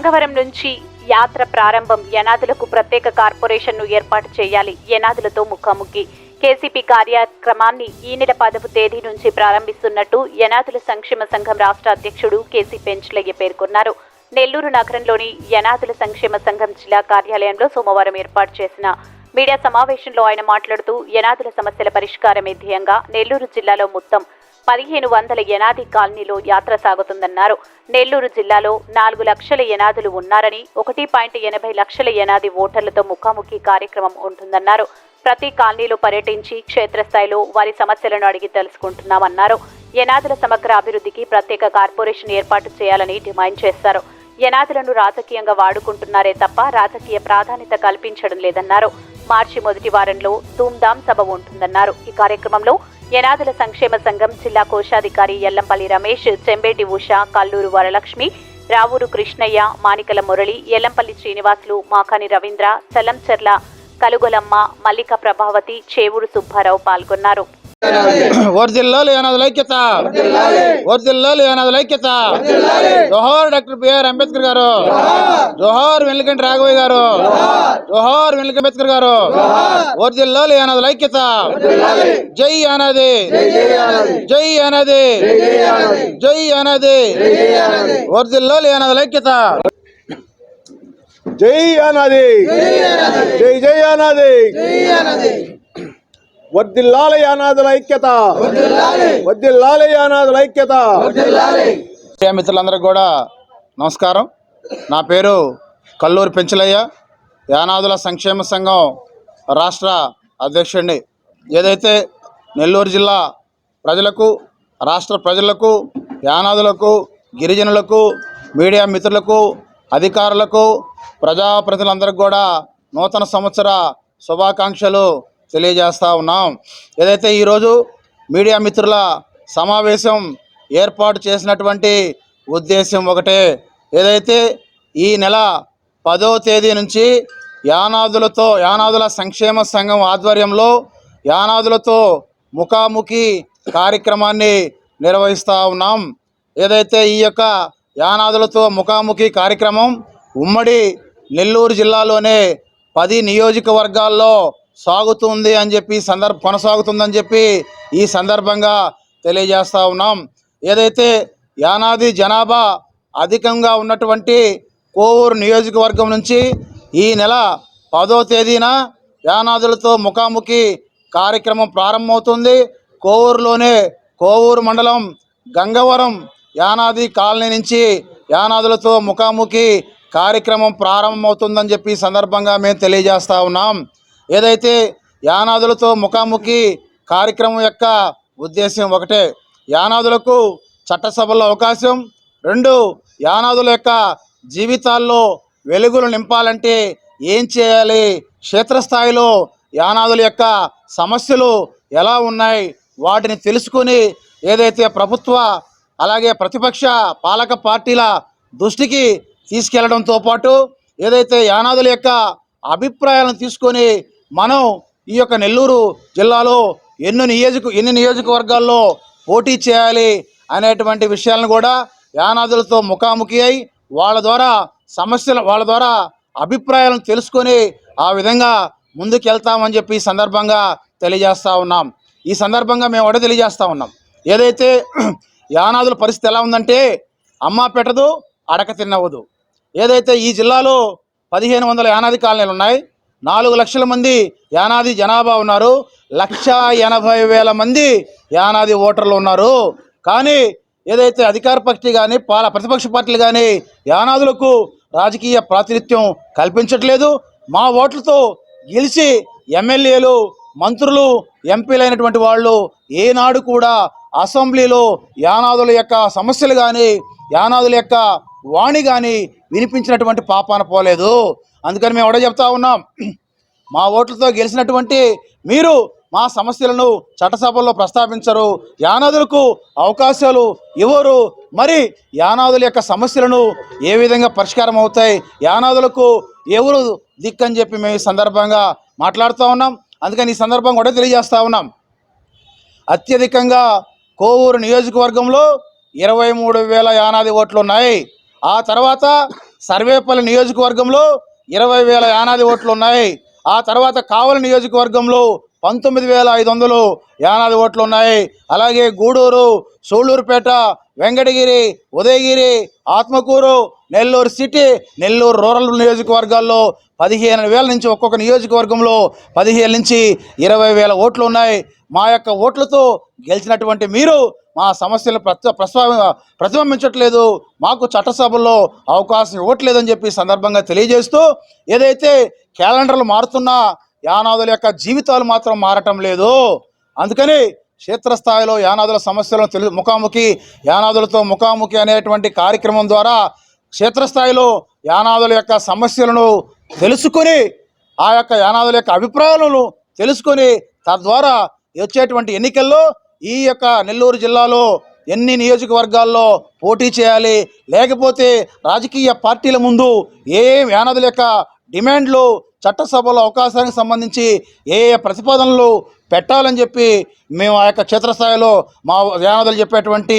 గంగవరం నుంచి యాత్ర ప్రారంభం. యనాదులకు ప్రత్యేక కార్పొరేషన్ను ఏర్పాటు చేయాలి. యనాదులతో ముఖాముఖి. కేసీపీ కార్యక్రమాన్ని ఈ నెల 10వ తేదీ నుంచి ప్రారంభిస్తున్నట్టు యనాదుల సంక్షేమ సంఘం రాష్ట్ర అధ్యక్షుడు కేసీ పెంచలయ్య పేర్కొన్నారు. నెల్లూరు నగరంలోని యనాదుల సంక్షేమ సంఘం జిల్లా కార్యాలయంలో సోమవారం ఏర్పాటు చేసిన మీడియా సమావేశంలో ఆయన మాట్లాడుతూ యనాదుల సమస్యల పరిష్కారమే ధ్యేయంగా నెల్లూరు జిల్లాలో మొత్తం 1500 యనాది కాలనీలో యాత్ర సాగుతుందన్నారు. నెల్లూరు జిల్లాలో 4 లక్షల యనాదులు ఉన్నారని 1.80 లక్షల యనాది ఓటర్లతో ముఖాముఖి కార్యక్రమం ఉంటుందన్నారు. ప్రతి కాలనీలో పర్యటించి క్షేత్రస్థాయిలో వారి సమస్యలను అడిగి తెలుసుకుంటున్నామన్నారు. యనాదుల సమగ్ర అభివృద్ధికి ప్రత్యేక కార్పొరేషన్ ఏర్పాటు చేయాలని డిమాండ్ చేశారు. యనాదులను రాజకీయంగా వాడుకుంటున్నారే తప్ప రాజకీయ ప్రాధాన్యత కల్పించడం లేదన్నారు. మార్చి మొదటి వారంలో ధూమ్ధామ్ సభ ఉంటుందన్నారు. ఈ కార్యక్రమంలో యనాదుల సంక్షేమ సంఘం జిల్లా కోశాధికారి ఎల్లంపల్లి రమేష్, చెంబేటి ఉష, కల్లూరు వరలక్ష్మి, రావూరు కృష్ణయ్య, మానికల మురళి, ఎల్లంపల్లి శ్రీనివాసులు, మాకాని రవీంద్ర, చల్లంచెర్ల కలుగొలమ్మ, మల్లిక ప్రభావతి, చేవూరు సుబ్బారావు పాల్గొన్నారు. వర్ధిల్లాలి యనాదుల ఐక్యత, వర్ధిల్లాలి యనాదుల ఐక్యత. జోహార్ డాక్టర్ బిఆర్ అంబేద్కర్ గారు, జోహార్ వెల్లికంటి రాఘవయ్య గారు, జోహార్ వెల్లికంటి అంబేద్కర్ గారు. వర్ధిల్లాలి యనాదుల ఐక్యత. జై యానాది, జై యానాది, జై యానాది. వర్ధిల్లాలి యనాదుల ఐక్యత. జై యానాది, జై జై యానాది. వర్ధిల్లాలి యానాదుల ఐక్యత, వర్ధిల్లాలి యానాదుల ఐక్యత. మిత్రులందరికీ కూడా నమస్కారం. నా పేరు కల్లూరు పెంచలయ్య, యానాదుల సంక్షేమ సంఘం రాష్ట్ర అధ్యక్షుడిని. ఏదైతే నెల్లూరు జిల్లా ప్రజలకు, రాష్ట్ర ప్రజలకు, యానాదులకు, గిరిజనులకు, మీడియా మిత్రులకు, అధికారులకు, ప్రజాప్రతినిధులందరికీ కూడా నూతన సంవత్సర శుభాకాంక్షలు తెలియజేస్తూ ఉన్నాం. ఏదైతే ఈరోజు మీడియా మిత్రుల సమావేశం ఏర్పాటు చేసినటువంటి ఉద్దేశం ఒకటే. ఏదైతే ఈ నెల 10వ తేదీ నుంచి యానాదుల సంక్షేమ సంఘం ఆధ్వర్యంలో యానాదులతో ముఖాముఖి కార్యక్రమాన్ని నిర్వహిస్తూ ఉన్నాం. ఏదైతే ఈ యొక్క యానాదులతో ముఖాముఖి కార్యక్రమం ఉమ్మడి నెల్లూరు జిల్లాలోనే 10 నియోజకవర్గాల్లో సాగుతుంది అని చెప్పి కొనసాగుతుందని చెప్పి ఈ సందర్భంగా తెలియజేస్తూ ఉన్నాం. ఏదైతే యానాది జనాభా అధికంగా ఉన్నటువంటి కోవూరు నియోజకవర్గం నుంచి ఈ నెల 10వ తేదీన యానాదులతో ముఖాముఖి కార్యక్రమం ప్రారంభమవుతుంది. కోవూరులోనే కోవూరు మండలం గంగవరం యానాది కాలనీ నుంచి యానాదులతో ముఖాముఖి కార్యక్రమం ప్రారంభమవుతుందని చెప్పి సందర్భంగా మేము తెలియజేస్తూ ఉన్నాం. ఏదైతే యానాదులతో ముఖాముఖి కార్యక్రమం యొక్క ఉద్దేశం ఒకటే, యానాదులకు చట్టసభల్లో అవకాశం. 2, యానాదుల యొక్క జీవితాల్లో వెలుగులు నింపాలంటే ఏం చేయాలి, క్షేత్రస్థాయిలో యానాదుల యొక్క సమస్యలు ఎలా ఉన్నాయి వాటిని తెలుసుకుని ఏదైతే ప్రభుత్వ అలాగే ప్రతిపక్ష పాలక పార్టీల దృష్టికి తీసుకెళ్లడంతో పాటు ఏదైతే యానాదుల యొక్క అభిప్రాయాలను తీసుకొని మనం ఈ యొక్క నెల్లూరు జిల్లాలో ఎన్ని నియోజకవర్గాల్లో పోటీ చేయాలి అనేటువంటి విషయాలను కూడా యానాదులతో ముఖాముఖి అయి వాళ్ళ ద్వారా అభిప్రాయాలను తెలుసుకొని ఆ విధంగా ముందుకెళ్తామని చెప్పి ఈ సందర్భంగా తెలియజేస్తూ ఉన్నాం. ఈ సందర్భంగా మేము ఒకటే తెలియజేస్తూ ఉన్నాం. ఏదైతే యానాదుల పరిస్థితి ఎలా ఉందంటే అమ్మ పెట్టదు, అడక తిన్నవదు. ఏదైతే ఈ జిల్లాలో 1500 యానాది కాలనీలు ఉన్నాయి. 4 లక్షల మంది యానాది జనాభా ఉన్నారు. 1,80,000 మంది యానాది ఓటర్లు ఉన్నారు. కానీ ఏదైతే అధికార పార్టీ కానీ ప్రతిపక్ష పార్టీలు కానీ యానాదులకు రాజకీయ ప్రాతినిధ్యం కల్పించట్లేదు. మా ఓట్లతో గెలిచి ఎమ్మెల్యేలు, మంత్రులు, ఎంపీలైనటువంటి వాళ్ళు ఏనాడు కూడా అసెంబ్లీలో యానాదుల యొక్క సమస్యలు కానీ యానాదుల యొక్క వాణి కానీ వినిపించినటువంటి పాపాన పోలేదు. అందుకని మేము ఒకటే చెప్తా ఉన్నాం, మా ఓట్లతో గెలిచినటువంటి మీరు మా సమస్యలను చట్టసభల్లో ప్రస్తావించరు, యానాదులకు అవకాశాలు ఇవ్వరు. మరి యానాదుల యొక్క సమస్యలను ఏ విధంగా పరిష్కారం అవుతాయి, యానాదులకు ఎవరు దిక్కని చెప్పి మేము ఈ సందర్భంగా మాట్లాడుతూ ఉన్నాం. అందుకని ఈ సందర్భంగా కూడా తెలియజేస్తూ ఉన్నాం. అత్యధికంగా కోవూరు నియోజకవర్గంలో 23,000 యానాది ఓట్లు ఉన్నాయి. ఆ తర్వాత సర్వేపల్లి నియోజకవర్గంలో 20,000 యానాది ఓట్లు ఉన్నాయి. ఆ తర్వాత కావలి నియోజకవర్గంలో 19,500 యానాది ఓట్లు ఉన్నాయి. అలాగే గూడూరు, సూళ్లూరుపేట, వెంకటగిరి, ఉదయగిరి, ఆత్మకూరు, నెల్లూరు సిటీ, నెల్లూరు రూరల్ నియోజకవర్గాల్లో 15,000 నుంచి ఒక్కొక్క నియోజకవర్గంలో 15 నుంచి 20,000 ఓట్లు ఉన్నాయి. మా యొక్క ఓట్లతో గెలిచినటువంటి మీరు మా సమస్యలు ప్రతిబింబించట్లేదు, మాకు చట్టసభల్లో అవకాశం ఇవ్వట్లేదని చెప్పి సందర్భంగా తెలియజేస్తూ, ఏదైతే క్యాలెండర్లు మారుతున్నా యానాదుల యొక్క జీవితాలు మాత్రం మారటం లేదు. అందుకని క్షేత్రస్థాయిలో యానాదుల సమస్యలను యానాదులతో ముఖాముఖి అనేటువంటి కార్యక్రమం ద్వారా క్షేత్రస్థాయిలో యానాదుల యొక్క సమస్యలను తెలుసుకొని ఆ యొక్క యానాదుల యొక్క అభిప్రాయాలను తెలుసుకొని తద్వారా వచ్చేటువంటి ఎన్నికల్లో ఈ యొక్క నెల్లూరు జిల్లాలో ఎన్ని నియోజకవర్గాల్లో పోటీ చేయాలి, లేకపోతే రాజకీయ పార్టీల ముందు ఏ యానాదుల యొక్క డిమాండ్లు, చట్టసభలో అవకాశానికి సంబంధించి ఏ ప్రతిపాదనలు పెట్టాలని చెప్పి మేము ఆ యొక్క క్షేత్రస్థాయిలో మా యానాదులు చెప్పేటువంటి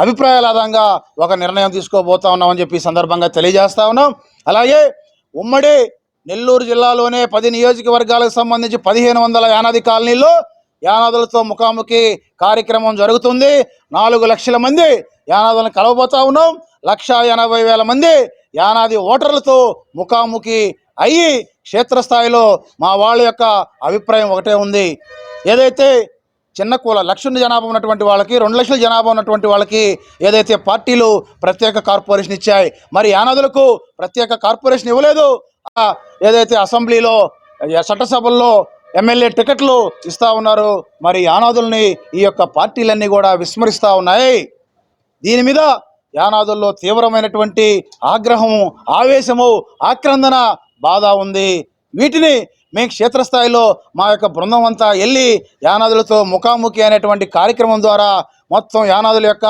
అభిప్రాయాల ఆధారంగా ఒక నిర్ణయం తీసుకోబోతా ఉన్నామని చెప్పి సందర్భంగా తెలియజేస్తా ఉన్నాం. అలాగే ఉమ్మడి నెల్లూరు జిల్లాలోనే 10 నియోజకవర్గాలకు సంబంధించి 1,500 యానాది కాలనీల్లో యానాదులతో ముఖాముఖి కార్యక్రమం జరుగుతుంది. 4 లక్షల మంది యానాదులను కలవబోతా ఉన్నాం. 1,80,000 మంది యానాది ఓటర్లతో ముఖాముఖి అయ్యి క్షేత్రస్థాయిలో మా వాళ్ళ యొక్క అభిప్రాయం ఒకటే ఉంది. ఏదైతే చిన్న కుల 1,00,000 జనాభా ఉన్నటువంటి వాళ్ళకి, 2 లక్షల జనాభా ఉన్నటువంటి వాళ్ళకి ఏదైతే పార్టీలు ప్రత్యేక కార్పొరేషన్ ఇచ్చాయి, మరి యానాదులకు ప్రత్యేక కార్పొరేషన్ ఇవ్వలేదు. ఏదైతే అసెంబ్లీలో చట్టసభల్లో ఎమ్మెల్యే టికెట్లు ఇస్తూ ఉన్నారు, మరి యానాదుల్ని ఈ యొక్క పార్టీలన్నీ కూడా విస్మరిస్తూ ఉన్నాయి. దీని మీద యానాదుల్లో తీవ్రమైనటువంటి ఆగ్రహము, ఆవేశము, ఆక్రందన, బాధ ఉంది. వీటిని మేము క్షేత్రస్థాయిలో మా యొక్క బృందం అంతా వెళ్ళి యానాదులతో ముఖాముఖి అనేటువంటి కార్యక్రమం ద్వారా మొత్తం యానాదుల యొక్క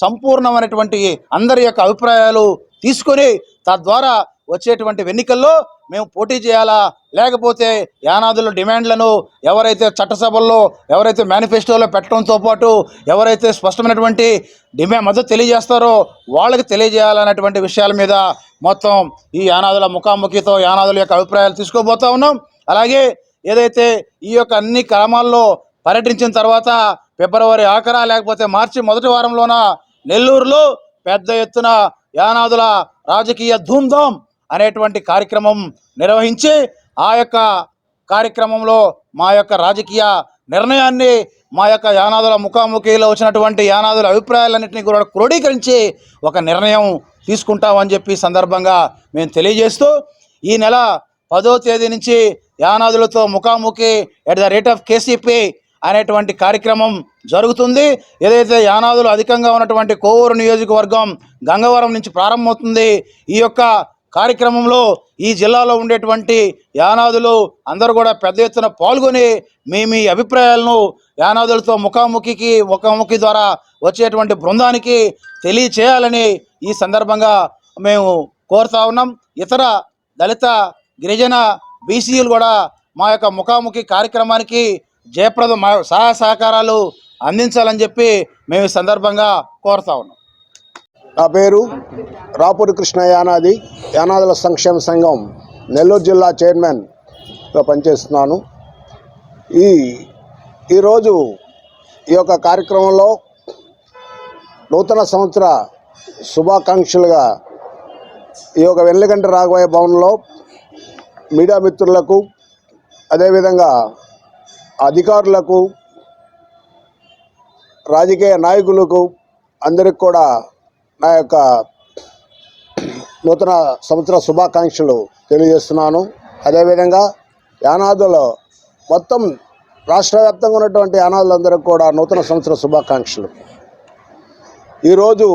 సంపూర్ణమైనటువంటి అందరి యొక్క అభిప్రాయాలు తీసుకొని తద్వారా వచ్చేటువంటి ఎన్నికల్లో మేము పోటీ చేయాలా, లేకపోతే యానాదుల డిమాండ్లను ఎవరైతే చట్టసభల్లో ఎవరైతే మేనిఫెస్టోలో పెట్టడంతో పాటు ఎవరైతే స్పష్టమైనటువంటి మద్దతు తెలియజేస్తారో వాళ్ళకి తెలియజేయాలనేటువంటి విషయాల మీద మొత్తం ఈ యానాదుల ముఖాముఖితో యానాదుల యొక్క అభిప్రాయాలు తీసుకోబోతా ఉన్నాం. అలాగే ఏదైతే ఈ యొక్క అన్ని గ్రామాల్లో పర్యటించిన తర్వాత ఫిబ్రవరి ఆఖరా లేకపోతే మార్చి మొదటి వారంలోన నెల్లూరులో పెద్ద ఎత్తున యానాదుల రాజకీయ ధూమ్ధామ్ అనేటువంటి కార్యక్రమం నిర్వహించి ఆ యొక్క కార్యక్రమంలో మా యొక్క రాజకీయ నిర్ణయాన్ని, మా యొక్క యానాదుల ముఖాముఖిలో వచ్చినటువంటి యానాదుల అభిప్రాయాలన్నింటినీ కూడా క్రోడీకరించి ఒక నిర్ణయం తీసుకుంటామని చెప్పి సందర్భంగా మేము తెలియజేస్తూ, ఈ నెల 10వ తేదీ నుంచి యానాదులతో ముఖాముఖి at the rate of KCP అనేటువంటి కార్యక్రమం జరుగుతుంది. ఏదైతే యానాదులు అధికంగా ఉన్నటువంటి కోవూరు నియోజకవర్గం గంగవరం నుంచి ప్రారంభమవుతుంది. ఈ యొక్క కార్యక్రమంలో ఈ జిల్లాలో ఉండేటువంటి యానాదులు అందరూ కూడా పెద్ద ఎత్తున పాల్గొని మీ అభిప్రాయాలను యానాదులతో ముఖాముఖి ద్వారా వచ్చేటువంటి బృందానికి తెలియచేయాలని ఈ సందర్భంగా మేము కోరుతా ఉన్నాం. ఇతర దళిత, గిరిజన, బీసీలు కూడా మా యొక్క ముఖాముఖి కార్యక్రమానికి జయప్రదం సహాయ సహకారాలు అందించాలని చెప్పి మేము ఈ సందర్భంగా కోరుతా ఉన్నాం. నా పేరు రాపూరి కృష్ణ యానాది, యానాదుల సంక్షేమ సంఘం నెల్లూరు జిల్లా చైర్మన్గా పనిచేస్తున్నాను. ఈరోజు ఈ యొక్క కార్యక్రమంలో నూతన సంవత్సర శుభాకాంక్షలుగా ఈ యొక్క వెల్లగంట రాఘవయ్య భవన్లో మీడియా మిత్రులకు, అదేవిధంగా అధికారులకు, రాజకీయ నాయకులకు అందరికి కూడా నా యొక్క నూతన సంవత్సర శుభాకాంక్షలు తెలియజేస్తున్నాను. అదేవిధంగా యానాదులో మొత్తం రాష్ట్ర వ్యాప్తంగా ఉన్నటువంటి యానాదులందరికీ కూడా నూతన సంవత్సర శుభాకాంక్షలు. ఈరోజు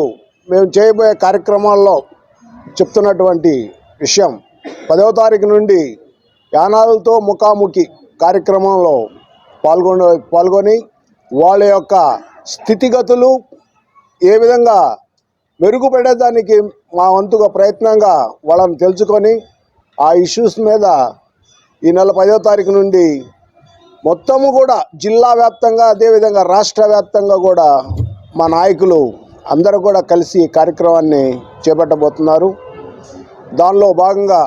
మేము చేయబోయే కార్యక్రమాల్లో చెప్తున్నటువంటి విషయం, 10వ తారీఖు నుండి యానాదులతో ముఖాముఖి కార్యక్రమంలో పాల్గొని వాళ్ళ యొక్క స్థితిగతులు ఏ విధంగా మెరుగుపడేదానికి మా వంతుగా ప్రయత్నంగా వాళ్ళని తెలుసుకొని ఆ ఇష్యూస్ మీద ఈ నెల 10వ తారీఖు నుండి మొత్తము కూడా జిల్లా వ్యాప్తంగా, అదేవిధంగా రాష్ట్ర వ్యాప్తంగా కూడా మా నాయకులు అందరూ కూడా కలిసి ఈ కార్యక్రమాన్ని చేపట్టబోతున్నారు. దానిలో భాగంగా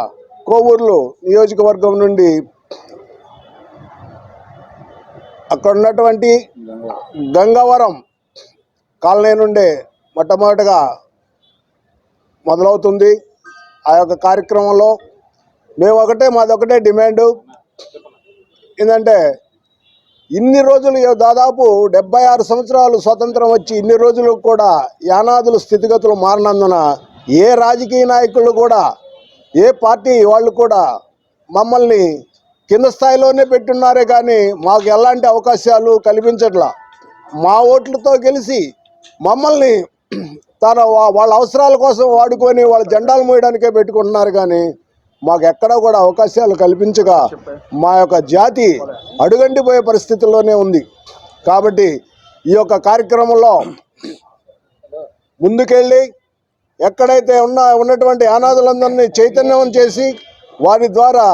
కోవూరులో నియోజకవర్గం నుండి అక్కడ ఉన్నటువంటి గంగవరం కాలనీ నుండే మొట్టమొదటిగా మొదలవుతుంది. ఆ యొక్క కార్యక్రమంలో మాదొకటే డిమాండు ఏంటంటే, ఇన్ని రోజులు దాదాపు 76 సంవత్సరాలు స్వతంత్రం వచ్చి ఇన్ని రోజులు కూడా యానాదుల స్థితిగతులు మారినందున ఏ రాజకీయ నాయకులు కూడా, ఏ పార్టీ వాళ్ళు కూడా మమ్మల్ని కింద స్థాయిలోనే పెట్టున్నారే కానీ మాకు ఎలాంటి అవకాశాలు కల్పించట్లా. మా ఓట్లతో గెలిచి మమ్మల్ని వాళ్ళ అవసరాల కోసం వాడుకొని వాళ్ళ జెండాలు మోయడానికే పెట్టుకుంటున్నారు కానీ మాకు ఎక్కడా కూడా అవకాశాలు కల్పించగా మా యొక్క జాతి అడుగంటిపోయే పరిస్థితుల్లోనే ఉంది. కాబట్టి ఈ యొక్క కార్యక్రమంలో ముందుకెళ్ళి ఎక్కడైతే ఉన్నటువంటి అనాథులందరినీ చైతన్యం చేసి వారి ద్వారా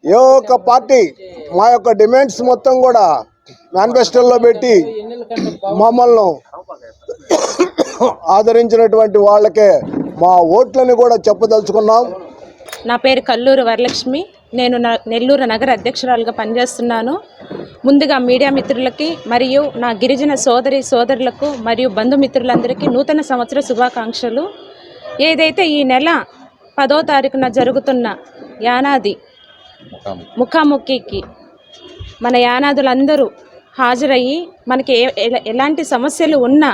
ఏ ఒక్క పార్టీ మా యొక్క డిమాండ్స్ మొత్తం కూడా మేనిఫెస్టోలో పెట్టి మమ్మల్ని ఆదరించినటువంటి వాళ్ళకే మా ఓట్లని కూడా చెప్పదలుచుకున్నాం. నా పేరు కల్లూరు వరలక్ష్మి. నేను నెల్లూరు నగర అధ్యక్షురాలుగా పనిచేస్తున్నాను. ముందుగా మీడియా మిత్రులకి మరియు నా గిరిజన సోదరులకు మరియు బంధుమిత్రులందరికీ నూతన సంవత్సర శుభాకాంక్షలు. ఏదైతే ఈ నెల 10వ తారీఖున జరుగుతున్న యానాది ముఖాముఖికి మన యానాదులందరూ హాజరయ్యి మనకి ఎలాంటి సమస్యలు ఉన్నా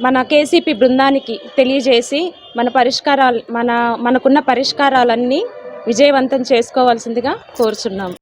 మన కేసీపీ బృందానికి తెలియజేసి మనకున్న పరిష్కారాలన్నీ విజయవంతం చేసుకోవాల్సిందిగా కోరుచున్నాం.